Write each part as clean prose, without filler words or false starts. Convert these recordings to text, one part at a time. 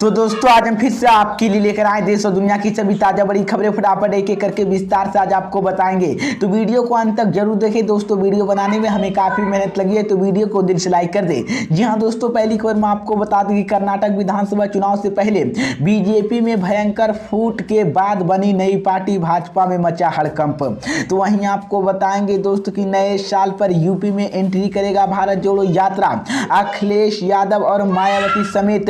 तो दोस्तों आज हम फिर से आपके लिए लेकर आए देश और दुनिया की सभी ताजा बड़ी खबरें फटाफट एक एक करके विस्तार से आज आपको बताएंगे। तो वीडियो को अंत तक जरूर देखें दोस्तों। वीडियो बनाने में हमें काफी मेहनत लगी है, तो वीडियो को दिल से लाइक कर दें। जी हाँ दोस्तों, पहली खबर मैं आपको बता दूं कि कर्नाटक विधानसभा चुनाव से पहले बीजेपी में भयंकर फूट के बाद बनी नई पार्टी भाजपा में मचा हड़कंप। तो वहीं आपको बताएंगे दोस्तों कि नए साल पर यूपी में एंट्री करेगा भारत जोड़ो यात्रा। अखिलेश यादव और मायावती समेत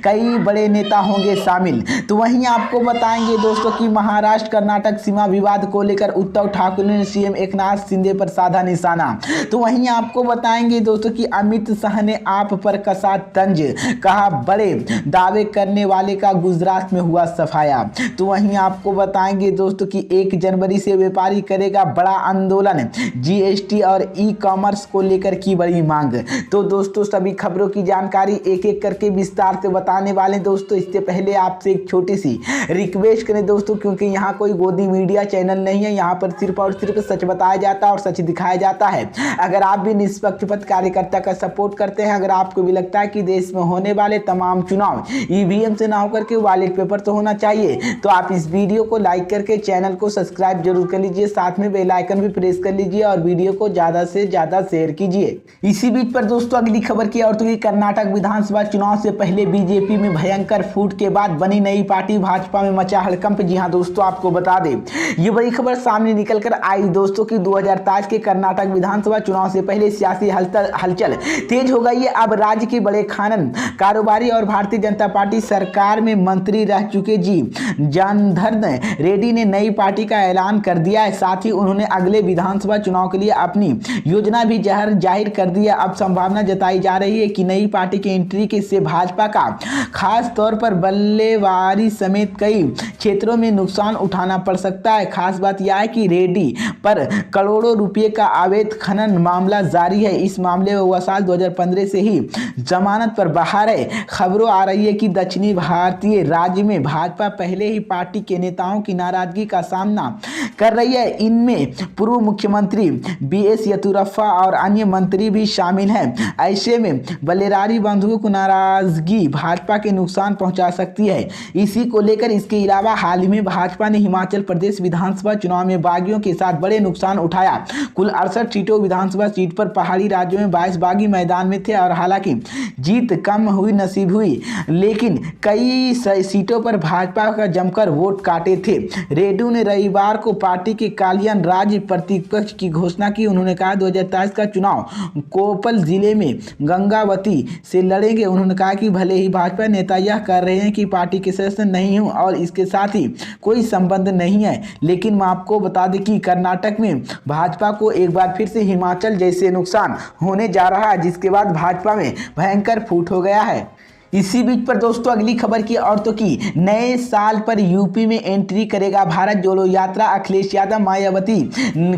कई बड़े नेता होंगे शामिल। तो वहीं आपको बताएंगे दोस्तों कि महाराष्ट्र कर्नाटक सीमा विवाद को लेकर उद्धव ठाकरे ने सीएम एकनाथ शिंदे पर साधा निशाना। तो वहीं आपको बताएंगे दोस्तों कि अमित शाह ने आप पर कसा तंज, कहा बड़े दावे करने वाले का गुजरात में हुआ सफाया। तो वहीं आपको बताएंगे दोस्तों कि 1 जनवरी से व्यापारी करेगा बड़ा आंदोलन, जीएसटी और ई कॉमर्स को लेकर की बड़ी मांग। तो दोस्तों सभी खबरों की जानकारी एक एक करके विस्तार से बताने वाले दोस्तों। इससे पहले आपसे एक छोटी सी रिक्वेस्ट करें दोस्तों, क्योंकि यहाँ कोई गोदी मीडिया चैनल नहीं है, यहाँ पर सिर्फ और सिर्फ सच बताया जाता है और सच दिखाया जाता है। अगर आप भी निष्पक्षपात कार्यकर्ता का सपोर्ट करते हैं, अगर आपको भी लगता है कि देश में होने वाले तमाम चुनाव ईवीएम से ना होकर के बैलेट पेपर तो होना चाहिए, तो आप इस वीडियो को लाइक करके चैनल को सब्सक्राइब जरूर कर लीजिए, साथ में बेल आइकन भी प्रेस कर लीजिए और वीडियो को ज्यादा से ज्यादा शेयर कीजिए। इसी बीच पर दोस्तों अगली खबर की और तो कि कर्नाटक विधानसभा चुनाव से पहले बीजेपी में भयंकर फूट के बाद बनी नई पार्टी भाजपा में मचा हड़कंप। जी हां दोस्तों, आपको बता दें ये बड़ी खबर सामने निकलकर आई दोस्तों कि 2023 के कर्नाटक विधानसभा चुनाव से पहले सियासी हलचल तेज हो गई है। अब राज्य के बड़े खानन कारोबारी और भारतीय जनता पार्टी सरकार में मंत्री रह चुके जी जनार्दन रेड्डी ने नई पार्टी का ऐलान कर दिया है। साथ ही उन्होंने अगले विधानसभा चुनाव के लिए अपनी योजना भी जाहिर कर दी है। अब संभावना जताई जा रही है कि नई पार्टी की एंट्री के से भाजपा का खास तौर पर बल्लेवारी समेत कई क्षेत्रों में नुकसान उठाना पड़ सकता है। खास बात यह है कि रेड्डी पर करोड़ों रुपए का अवैध खनन मामला जारी है। इस मामले में वह साल 2015 से ही जमानत पर बाहर है। खबरों आ रही है कि दक्षिणी भारतीय राज्य में भाजपा पहले ही पार्टी के नेताओं की नाराजगी का सामना कर रही है। इनमें पूर्व मुख्यमंत्री बीएस येदियुरप्पा और अन्य मंत्री भी शामिल हैं। ऐसे में बल्लेरारी बंधुओं को नाराजगी भाजपा के नुकसान पहुंचा सकती है। इसी को लेकर इसके अलावा हाल ही में भाजपा ने हिमाचल प्रदेश विधानसभा चुनाव में बागियों के साथ बड़े नुकसान उठाया। कुल 68 सीटों विधानसभा सीट पर पहाड़ी राज्यों में 22 बागी मैदान में थे और हालांकि जीत कम हुई नसीब हुई, लेकिन कई सीटों पर भाजपा का जमकर वोट काटे थे। रेड्डी ने रविवार को पार्टी के कालियन राज्य प्रतिपक्ष की घोषणा की। उन्होंने कहा 2023 का चुनाव कोपल जिले में गंगावती से लड़ेंगे। उन्होंने कहा कि भले ही भाजपा नेता यह कर रहे हैं कि पार्टी के सदस्य नहीं हूं और इसके साथ ही कोई संबंध नहीं है, लेकिन मैं आपको बता दें कि कर्नाटक में भाजपा को एक बार फिर से हिमाचल जैसे नुकसान होने जा रहा है, जिसके बाद भाजपा में भयंकर फूट हो गया है। इसी बीच पर दोस्तों अगली खबर की और तो की नए साल पर यूपी में एंट्री करेगा भारत जोड़ो यात्रा। अखिलेश यादव मायावती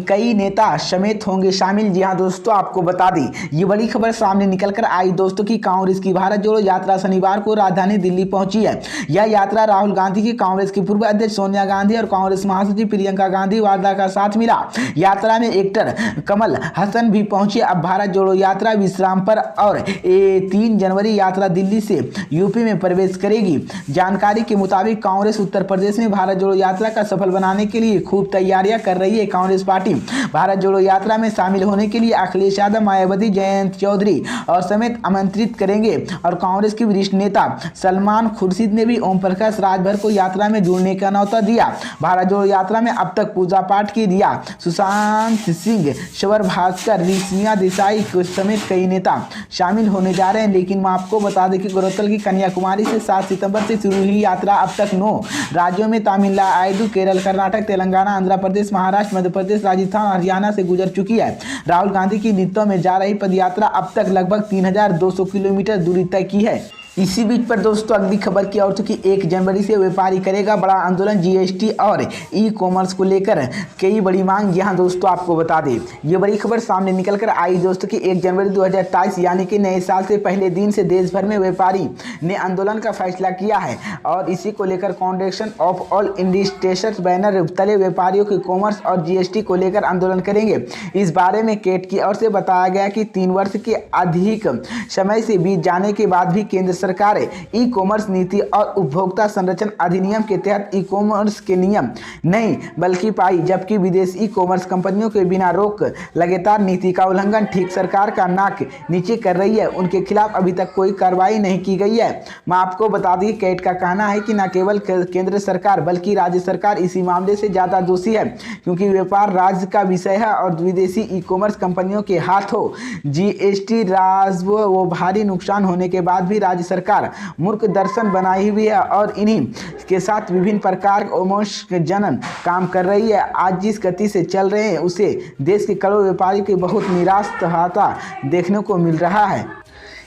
कई नेता समेत होंगे शामिल। जी हां दोस्तों, आपको बता दें ये बड़ी खबर सामने निकलकर आई दोस्तों की कांग्रेस की भारत जोड़ो यात्रा शनिवार को राजधानी दिल्ली पहुंची है। यह यात्रा राहुल गांधी की, कांग्रेस की पूर्व अध्यक्ष सोनिया गांधी और कांग्रेस महासचिव प्रियंका गांधी वाड्रा का साथ मिला। यात्रा में एक्टर कमल हसन भी पहुंचे। अब भारत जोड़ो यात्रा विश्राम पर और 3 जनवरी यात्रा दिल्ली से यूपी में प्रवेश करेगी। जानकारी के मुताबिक कांग्रेस उत्तर प्रदेश में भारत जोड़ो यात्रा का सफल बनाने के लिए खूब तैयारियां कर रही है। कांग्रेस पार्टी भारत जोड़ो यात्रा में शामिल होने के लिए अखिलेश यादव, मायावती, जयंत चौधरी और समेत आमंत्रित करेंगे और कांग्रेस के वरिष्ठ नेता सलमान खुर्शीद ने भी ओम प्रकाश राजभर को यात्रा में जुड़ने का न्योता दिया। भारत जोड़ो यात्रा में अब तक पूजा पाठ की रिया, सुशांत सिंह, शवर भास्कर, ऋषिया देसाई समेत कई नेता शामिल होने जा रहे हैं। लेकिन मैं आपको बता दें कि गौरतलब की कन्याकुमारी से 7 सितंबर से शुरू हुई यात्रा अब तक 9 राज्यों में तमिलनाडु, केरल, कर्नाटक, तेलंगाना, आंध्र प्रदेश, महाराष्ट्र, मध्य प्रदेश, राजस्थान, हरियाणा से गुजर चुकी है। राहुल गांधी की नेतृत्व में जा रही पदयात्रा अब तक लगभग 3200 किलोमीटर दूरी तय की है। इसी बीच पर दोस्तों अगली खबर की और तो कि 1 जनवरी से व्यापारी करेगा बड़ा आंदोलन, जीएसटी और ई कॉमर्स को लेकर कई बड़ी मांग। यहाँ दोस्तों आपको बता दें ये बड़ी खबर सामने निकलकर आई दोस्तों कि 1 जनवरी 2023 यानी कि नए साल से पहले दिन से देश भर में व्यापारी ने आंदोलन का फैसला किया है और इसी को लेकर foundation of all industries banner तले व्यापारियों के कॉमर्स और जीएसटी को लेकर आंदोलन करेंगे। इस बारे में केट की ओर से बताया गया कि 3 वर्ष के अधिक समय से बीत जाने के बाद भी केंद्र सरकार ई कॉमर्स नीति और उपभोक्ता संरक्षण अधिनियम के तहत ई कॉमर्स के नियम नहीं बल्कि पाई, जबकि विदेशी ई कॉमर्स कंपनियों के बिना रोक लगातार नीति का उल्लंघन ठीक सरकार का नाक नीचे कर रही है, उनके खिलाफ अभी तक कोई कार्रवाई नहीं की गई है। मैं आपको बता दी, कैट का कहना है कि न केवल केंद्र सरकार बल्कि राज्य सरकार इसी मामले से ज्यादा दोषी है, क्योंकि व्यापार राज्य का विषय है और विदेशी ई कॉमर्स कंपनियों के हाथों जीएसटी राजस्व व भारी नुकसान होने के बाद भी राज्य सरकार मूर्ख दर्शन बनाई हुई है और इन्हीं के साथ विभिन्न प्रकार जनन काम कर रही है। आज जिस गति से चल रहे हैं उसे देश के करोड़ों व्यापारियों के बहुत निराश होता देखने को मिल रहा है।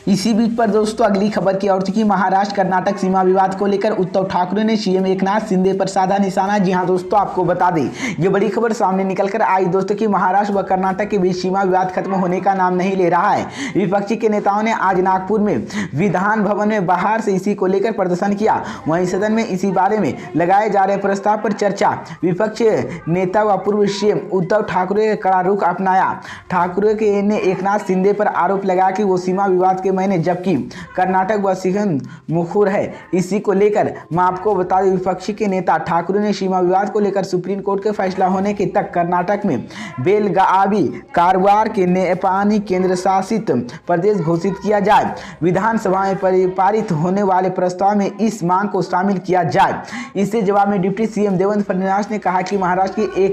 इसी बीच पर दोस्तों अगली खबर की ओर थी कि महाराष्ट्र कर्नाटक सीमा विवाद को लेकर उद्धव ठाकरे ने सीएम एकनाथ शिंदे पर साधा निशाना। जी हां दोस्तों, आपको बता दें ये बड़ी खबर सामने निकलकर आई दोस्तों कि महाराष्ट्र व कर्नाटक के बीच सीमा विवाद खत्म होने का नाम नहीं ले रहा है। विपक्षी के नेताओं ने आज नागपुर में विधान भवन में बाहर से इसी को लेकर प्रदर्शन किया। वहीं सदन में इसी बारे में लगाए जा रहे प्रस्ताव पर चर्चा। विपक्ष नेता व पूर्व सीएम उद्धव ठाकरे ने कड़ा रुख अपनाया। ठाकरे ने एकनाथ शिंदे पर आरोप लगाया कि वो सीमा विवाद के महीने, जबकि कर्नाटक व सिंह मुखर है। इसी को लेकर मैं आपको बता दें, विपक्षी के नेता ठाकरे ने सीमा विवाद को लेकर सुप्रीम कोर्ट के फैसला होने के तक कर्नाटक में बेलगावी कारवार के नेपाली केंद्र शासित प्रदेश घोषित किया जाए। विधानसभा में पारित होने वाले प्रस्ताव में इस मांग को शामिल किया जाए। इससे जवाब में डिप्टी सीएम देवेंद्र फडणवीस ने कहा कि महाराष्ट्र की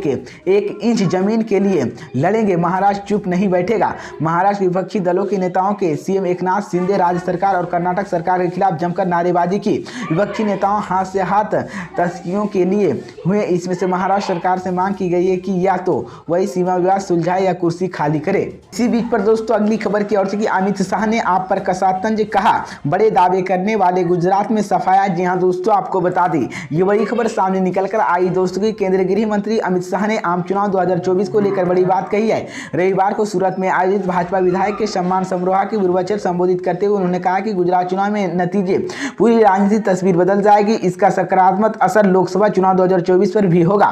एक इंच जमीन के लिए लड़ेंगे, महाराष्ट्र चुप नहीं बैठेगा। महाराष्ट्र विपक्षी दलों के नेताओं के सीएम एकनाथ शिंदे राज्य सरकार और कर्नाटक सरकार के खिलाफ जमकर नारेबाजी की। विपक्षी नेताओं हाथ से हाथ तस्कियों के लिए हुए। इसमें से महाराष्ट्र सरकार से मांग की गई है कि या तो वही सीमा विवाद सुलझाए या कुर्सी खाली करे। इसी बीच पर दोस्तों अगली खबर की ओर से कि अमित शाह ने आप पर कसातंज कहा, बड़े दावे करने वाले गुजरात में सफाया। जी हां दोस्तों, आपको बता दी ये बड़ी खबर सामने निकलकर आई दोस्तों की केंद्रीय गृह मंत्री अमित शाह ने आम चुनाव 2024 को लेकर बड़ी बात कही है। रविवार को सूरत में आयोजित भाजपा विधायक के सम्मान समारोह के पूर्वाचल संबोधित करते हुए उन्होंने कहा कि गुजरात चुनाव में नतीजे पूरी राजनीतिक तस्वीर बदल जाएगी। इसका सकारात्मक असर लोकसभा चुनाव 2024 पर भी होगा।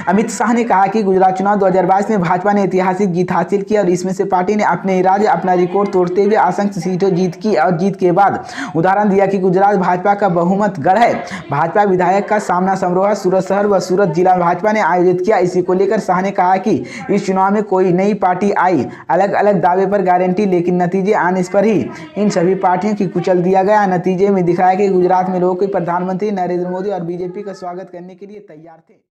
अमित शाह ने कहा कि गुजरात चुनाव 2022 में भाजपा ने ऐतिहासिक जीत हासिल की और इसमें से पार्टी ने अपने राज्य अपना रिकॉर्ड तोड़ते हुए असंख्य सीटों जीत की और जीत के बाद उदाहरण दिया कि गुजरात भाजपा का बहुमत गढ़ है। भाजपा विधायक का सामना समारोह सूरत शहर व सूरत जिला भाजपा ने आयोजित किया। इसी को लेकर शाह ने कहा कि इस चुनाव में कोई नई पार्टी आई, अलग अलग दावे पर गारंटी, लेकिन नतीजे आने पर ही इन सभी पार्टियों की कुचल दिया गया। नतीजे में दिखाया कि गुजरात में लोग प्रधानमंत्री नरेंद्र मोदी और बीजेपी का स्वागत करने के लिए तैयार थे।